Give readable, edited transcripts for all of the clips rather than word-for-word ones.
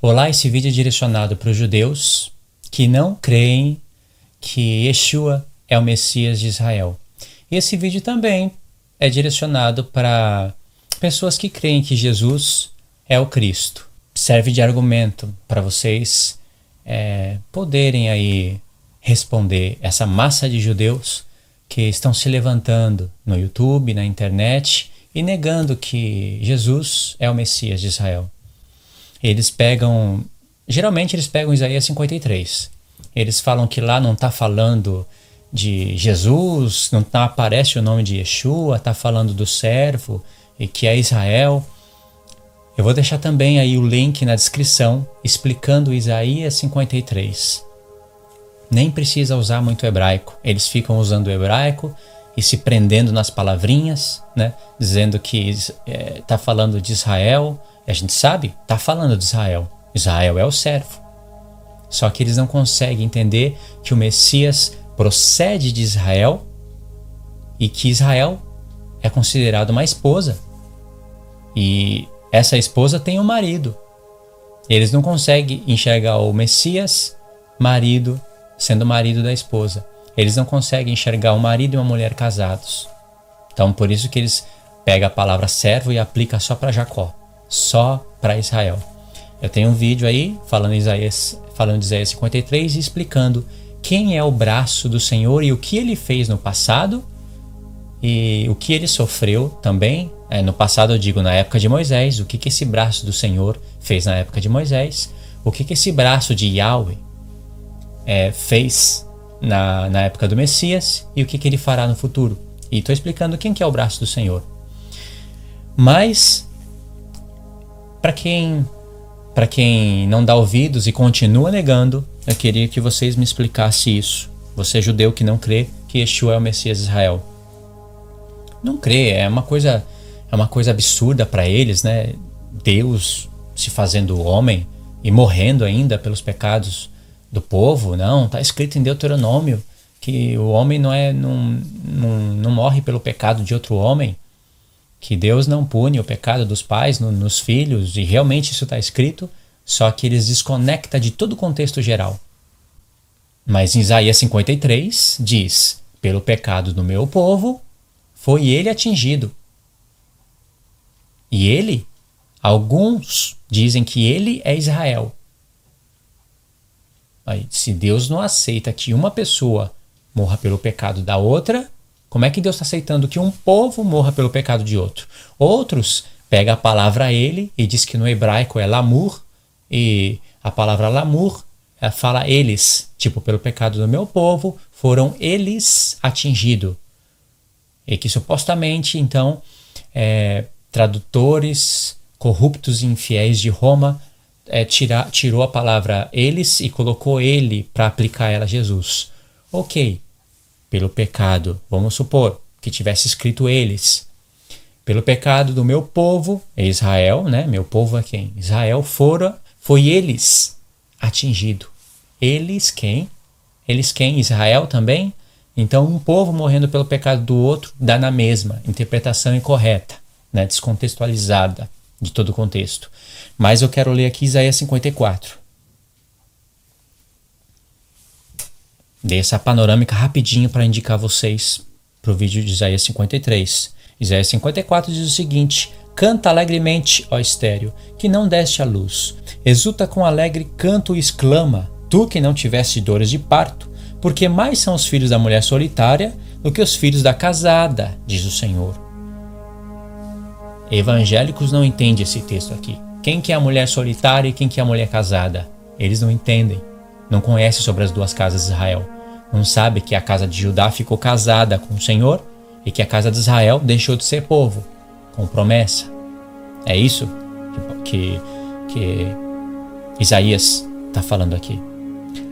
Olá, esse vídeo é direcionado para os judeus que não creem que Yeshua é o Messias de Israel. E esse vídeo também é direcionado para pessoas que creem que Jesus é o Cristo. Serve de argumento para vocês poderem aí responder essa massa de judeus que estão se levantando no YouTube, na internet e negando que Jesus é o Messias de Israel. Geralmente eles pegam Isaías 53. Eles falam que lá não está falando de Jesus, não aparece o nome de Yeshua, está falando do servo e que é Israel. Eu vou deixar também aí o link na descrição explicando Isaías 53. Nem precisa usar muito hebraico. Eles ficam usando o hebraico e se prendendo nas palavrinhas, né? Dizendo que está falando de Israel. E a gente sabe, está falando de Israel. Israel é o servo. Só que eles não conseguem entender que o Messias procede de Israel e que Israel é considerado uma esposa. E essa esposa tem um marido. Eles não conseguem enxergar o Messias, marido, sendo marido da esposa. Eles não conseguem enxergar um marido e uma mulher casados. Então, por isso que eles pegam a palavra servo e aplicam só para Jacó, só para Israel. Eu tenho um vídeo aí falando de Isaías 53 e explicando quem é o braço do Senhor e o que ele fez no passado e o que ele sofreu também. No passado eu digo na época de Moisés, o que esse braço do Senhor fez na época de Moisés, o que esse braço de Yahweh fez na época do Messias e o que ele fará no futuro. E estou explicando quem que é o braço do Senhor. Mas, para quem não dá ouvidos e continua negando, eu queria que vocês me explicassem isso. Você judeu que não crê que Yeshua é o Messias de Israel. Não crê, é uma coisa absurda para eles, né? Deus se fazendo homem e morrendo ainda pelos pecados do povo. Não, está escrito em Deuteronômio que o homem não morre pelo pecado de outro homem, que Deus não pune o pecado dos pais nos filhos, e realmente isso está escrito, só que eles desconectam de todo o contexto geral. Mas em Isaías 53 diz: pelo pecado do meu povo foi ele atingido. E ele, alguns dizem que ele é Israel. Aí, se Deus não aceita que uma pessoa morra pelo pecado da outra, como é que Deus está aceitando que um povo morra pelo pecado de outro? Outros pegam a palavra ele e diz que no hebraico é lamur, e a palavra lamur fala eles, tipo, pelo pecado do meu povo foram eles atingidos. E que supostamente, então, tradutores corruptos e infiéis de Roma tirou a palavra eles e colocou ele para aplicar ela a Jesus. Ok, pelo pecado, vamos supor que tivesse escrito eles. Pelo pecado do meu povo, Israel, né? Meu povo é quem? Israel foi eles atingido. Eles quem? Eles quem? Israel também? Então, um povo morrendo pelo pecado do outro dá na mesma, interpretação incorreta, né? Descontextualizada de todo o contexto. Mas eu quero ler aqui Isaías 54. Dei essa panorâmica rapidinho para indicar vocês para o vídeo de Isaías 53. Isaías 54 diz o seguinte: canta alegremente, ó estéreo, que não deste à luz. Exulta com alegre canto e exclama, tu que não tiveste dores de parto, porque mais são os filhos da mulher solitária do que os filhos da casada, diz o Senhor. Evangélicos não entendem esse texto aqui. Quem que é a mulher solitária e quem que é a mulher casada? Eles não entendem. Não conhecem sobre as duas casas de Israel. Não sabem que a casa de Judá ficou casada com o Senhor e que a casa de Israel deixou de ser povo, com promessa. É isso que Isaías está falando aqui.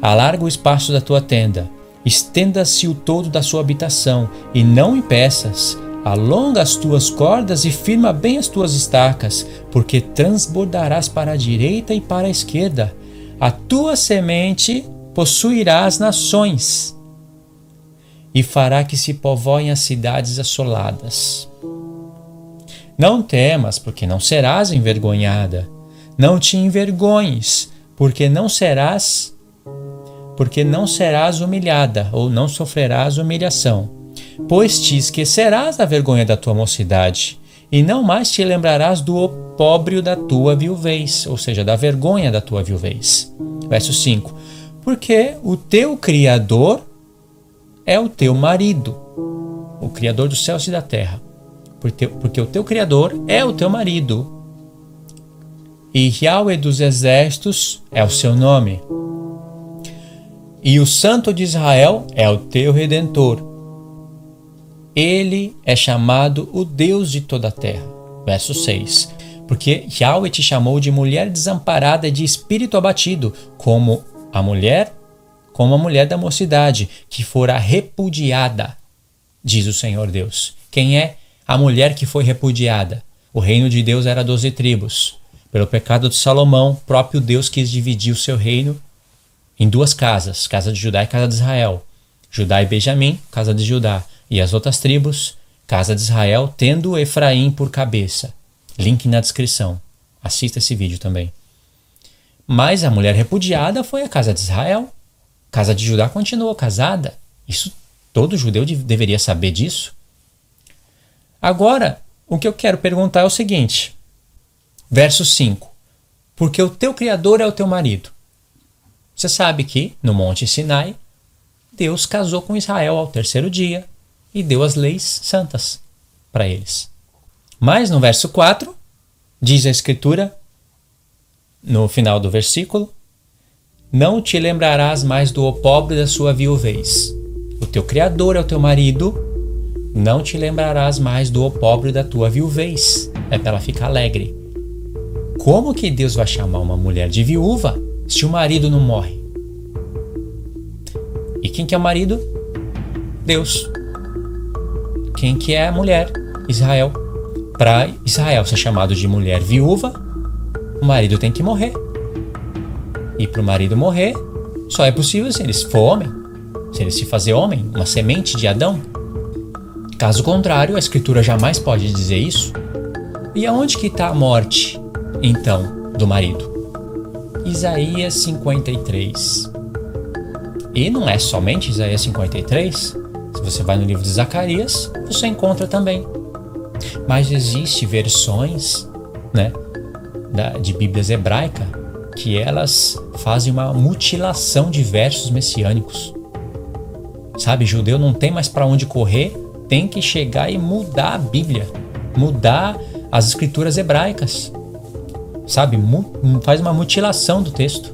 Alarga o espaço da tua tenda, estenda-se o todo da sua habitação, e não impeças. Alonga as tuas cordas e firma bem as tuas estacas, porque transbordarás para a direita e para a esquerda. A tua semente possuirá as nações e fará que se povoem as cidades assoladas. Não temas, porque não serás envergonhada. Não te envergonhes, porque não serás humilhada, ou não sofrerás humilhação, pois te esquecerás da vergonha da tua mocidade, e não mais te lembrarás do opróbrio da tua viuvez, ou seja, da vergonha da tua viuvez. Verso 5. Porque o teu Criador é o teu marido, o Criador dos céus e da terra. Porque o teu Criador é o teu marido, e Yahweh dos exércitos é o seu nome. E o Santo de Israel é o teu Redentor. Ele é chamado o Deus de toda a terra. Verso 6. Porque Yahweh te chamou de mulher desamparada e de espírito abatido, como a mulher da mocidade, que fora repudiada, diz o Senhor Deus. Quem é a mulher que foi repudiada? O reino de Deus era 12 tribos. Pelo pecado de Salomão, próprio Deus quis dividir o seu reino em 2 casas, casa de Judá e casa de Israel. Judá e Benjamim, casa de Judá. E as outras tribos, casa de Israel, tendo Efraim por cabeça. Link na descrição. Assista esse vídeo também. Mas a mulher repudiada foi a casa de Israel. Casa de Judá continuou casada. Isso todo judeu deveria saber disso. Agora, o que eu quero perguntar é o seguinte. Verso 5. Porque o teu Criador é o teu marido. Você sabe que, no Monte Sinai, Deus casou com Israel ao 3º dia e deu as leis santas para eles. Mas no verso 4, diz a Escritura, no final do versículo, não te lembrarás mais do opróbrio da sua viuvez. O teu Criador é o teu marido, não te lembrarás mais do opróbrio da tua viuvez. É para ela ficar alegre. Como que Deus vai chamar uma mulher de viúva se o marido não morre? E quem que é o marido? Deus. Quem que é a mulher? Israel. Para Israel ser chamado de mulher viúva, o marido tem que morrer. E para o marido morrer, só é possível se ele for homem, se ele se fazer homem, uma semente de Adão. Caso contrário, a Escritura jamais pode dizer isso. E aonde que está a morte, então, do marido? Isaías 53. E não é somente Isaías 53. Se você vai no livro de Zacarias, você encontra também. Mas existem versões, de Bíblias hebraicas que elas fazem uma mutilação de versos messiânicos. Sabe, judeu não tem mais para onde correr, tem que chegar e mudar a Bíblia, mudar as escrituras hebraicas. Sabe, faz uma mutilação do texto.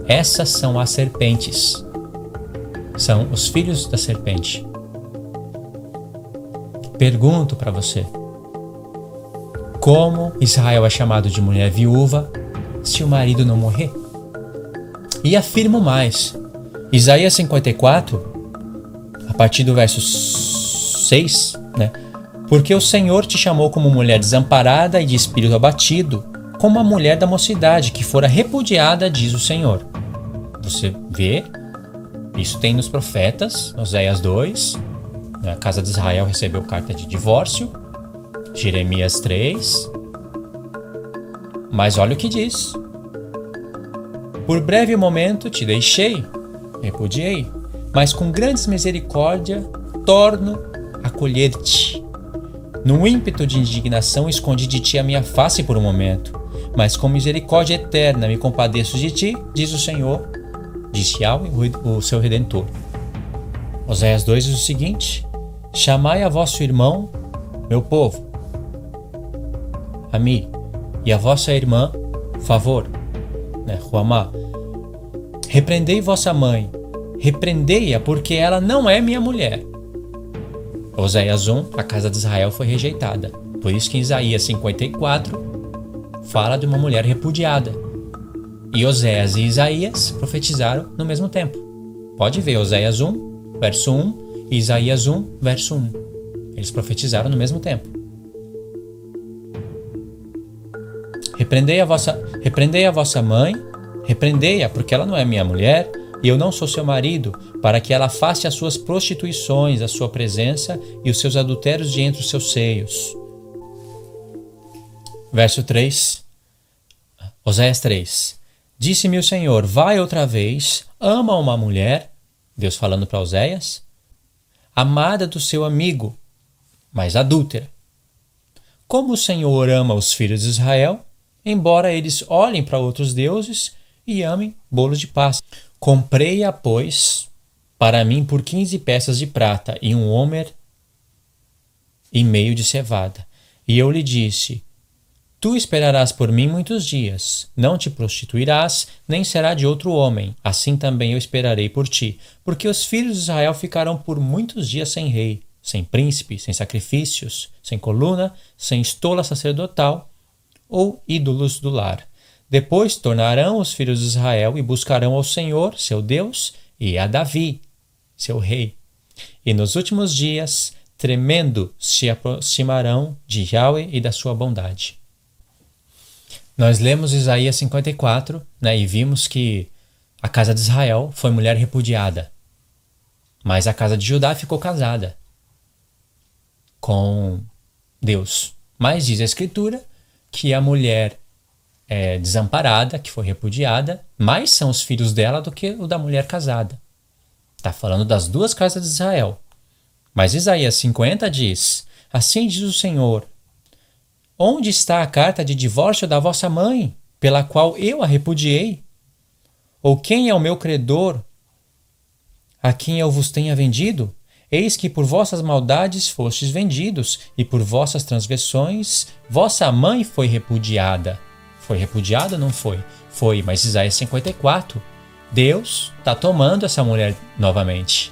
Essas são as serpentes. São os filhos da serpente. Pergunto para você. Como Israel é chamado de mulher viúva se o marido não morrer? E afirmo mais. Isaías 54, a partir do verso 6, Porque o Senhor te chamou como mulher desamparada e de espírito abatido, como a mulher da mocidade, que fora repudiada, diz o Senhor. Você vê, isso tem nos profetas, Oséias 2, a casa de Israel recebeu carta de divórcio, Jeremias 3, mas olha o que diz. Por breve momento te deixei, repudiei, mas com grandes misericórdia torno a acolher-te. No ímpeto de indignação escondi de ti a minha face por um momento, mas com misericórdia eterna me compadeço de ti, diz o Senhor, diz Yahweh, o seu Redentor. Oséias 2 diz o seguinte: chamai a vosso irmão, meu povo, Ami, e a vossa irmã, favor, Ruamá. Repreendei vossa mãe, repreendei-a, porque ela não é minha mulher. Oséias 1, a casa de Israel foi rejeitada. Por isso que em Isaías 54 fala de uma mulher repudiada. E Oséias e Isaías profetizaram no mesmo tempo. Pode ver Oséias 1, verso 1 e Isaías 1, verso 1. Eles profetizaram no mesmo tempo. Repreendei a vossa mãe, repreendei-a, porque ela não é minha mulher, e eu não sou seu marido, para que ela afaste as suas prostituições da sua presença e os seus adultérios de entre os seus seios. Verso 3. Oséias 3. Disse-me o Senhor, vai outra vez, ama uma mulher, Deus falando para Oséias, amada do seu amigo, mas adúltera. Como o Senhor ama os filhos de Israel, embora eles olhem para outros deuses e amem bolos de Páscoa. Comprei-a, pois, para mim por 15 peças de prata e 1 homer e meio de cevada. E eu lhe disse, tu esperarás por mim muitos dias, não te prostituirás, nem será de outro homem. Assim também eu esperarei por ti, porque os filhos de Israel ficarão por muitos dias sem rei, sem príncipe, sem sacrifícios, sem coluna, sem estola sacerdotal ou ídolos do lar. Depois tornarão os filhos de Israel e buscarão ao Senhor, seu Deus, e a Davi, seu rei. E nos últimos dias, tremendo, se aproximarão de Yahweh e da sua bondade. Nós lemos Isaías 54, e vimos que a casa de Israel foi mulher repudiada, mas a casa de Judá ficou casada com Deus. Mas diz a Escritura que a mulher desamparada, que foi repudiada, mais são os filhos dela do que o da mulher casada. Está falando das duas casas de Israel. Mas Isaías 50 diz, assim diz o Senhor, onde está a carta de divórcio da vossa mãe, pela qual eu a repudiei? Ou quem é o meu credor, a quem eu vos tenha vendido? Eis que por vossas maldades fostes vendidos, e por vossas transgressões vossa mãe foi repudiada. Foi repudiada ou não foi? Foi, mas Isaías 54, Deus está tomando essa mulher novamente.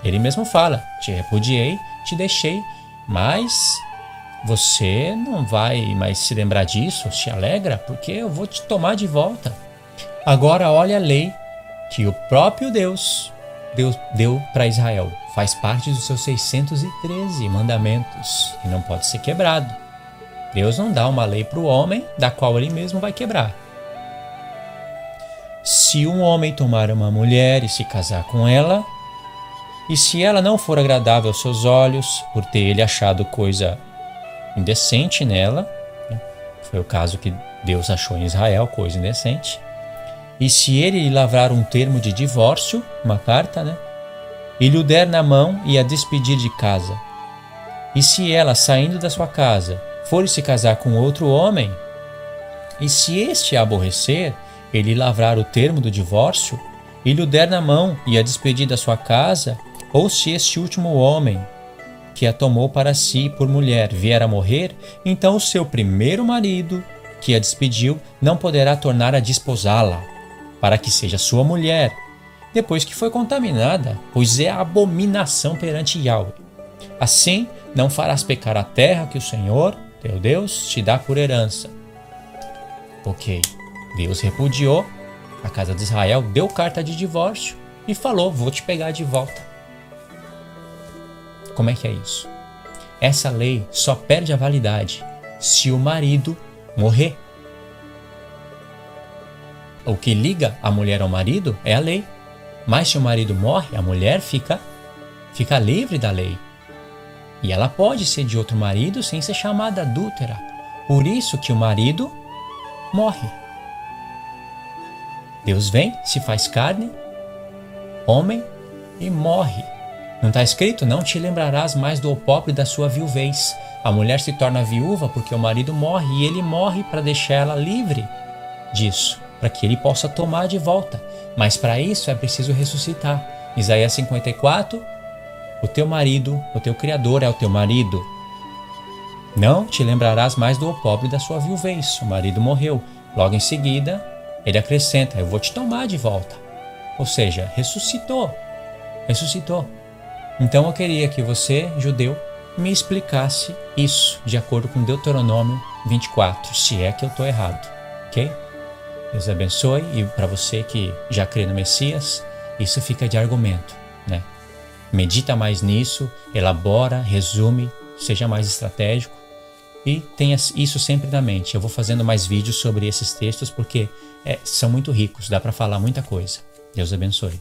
Ele mesmo fala, te repudiei, te deixei, mas você não vai mais se lembrar disso, se alegra, porque eu vou te tomar de volta. Agora olha a lei que o próprio Deus deu para Israel. Faz parte dos seus 613 mandamentos e não pode ser quebrado. Deus não dá uma lei para o homem, da qual ele mesmo vai quebrar. Se um homem tomar uma mulher e se casar com ela, e se ela não for agradável aos seus olhos, por ter ele achado coisa indecente nela, foi o caso que Deus achou em Israel, coisa indecente, e se ele lhe lavrar um termo de divórcio, uma carta, e lhe o der na mão e a despedir de casa, e se ela, saindo da sua casa, for se casar com outro homem, e se este a aborrecer, ele lhe lavrar o termo do divórcio, e lhe o der na mão e a despedir da sua casa, ou se este último homem, que a tomou para si por mulher, vier a morrer, então o seu primeiro marido, que a despediu, não poderá tornar a desposá-la, para que seja sua mulher, depois que foi contaminada, pois é a abominação perante Yahweh. Assim, não farás pecar a terra que o Senhor, teu Deus, te dá por herança. Ok, Deus repudiou, a casa de Israel deu carta de divórcio e falou, vou te pegar de volta. Como é que é isso? Essa lei só perde a validade se o marido morrer. O que liga a mulher ao marido é a lei. Mas se o marido morre, a mulher fica livre da lei. E ela pode ser de outro marido sem ser chamada adúltera. Por isso que o marido morre. Deus vem, se faz carne, homem e morre. Não está escrito? Não te lembrarás mais do opróbrio da sua viuvez. A mulher se torna viúva porque o marido morre e ele morre para deixar ela livre disso, para que ele possa tomar de volta. Mas para isso é preciso ressuscitar. Isaías 54, o teu marido, o teu Criador é o teu marido. Não te lembrarás mais do opróbrio da sua viuvez. O marido morreu. Logo em seguida, ele acrescenta, eu vou te tomar de volta. Ou seja, ressuscitou. Então eu queria que você, judeu, me explicasse isso de acordo com Deuteronômio 24, se é que eu estou errado, ok? Deus abençoe, e para você que já crê no Messias, isso fica de argumento, Medita mais nisso, elabora, resume, seja mais estratégico e tenha isso sempre na mente. Eu vou fazendo mais vídeos sobre esses textos porque são muito ricos, dá para falar muita coisa. Deus abençoe.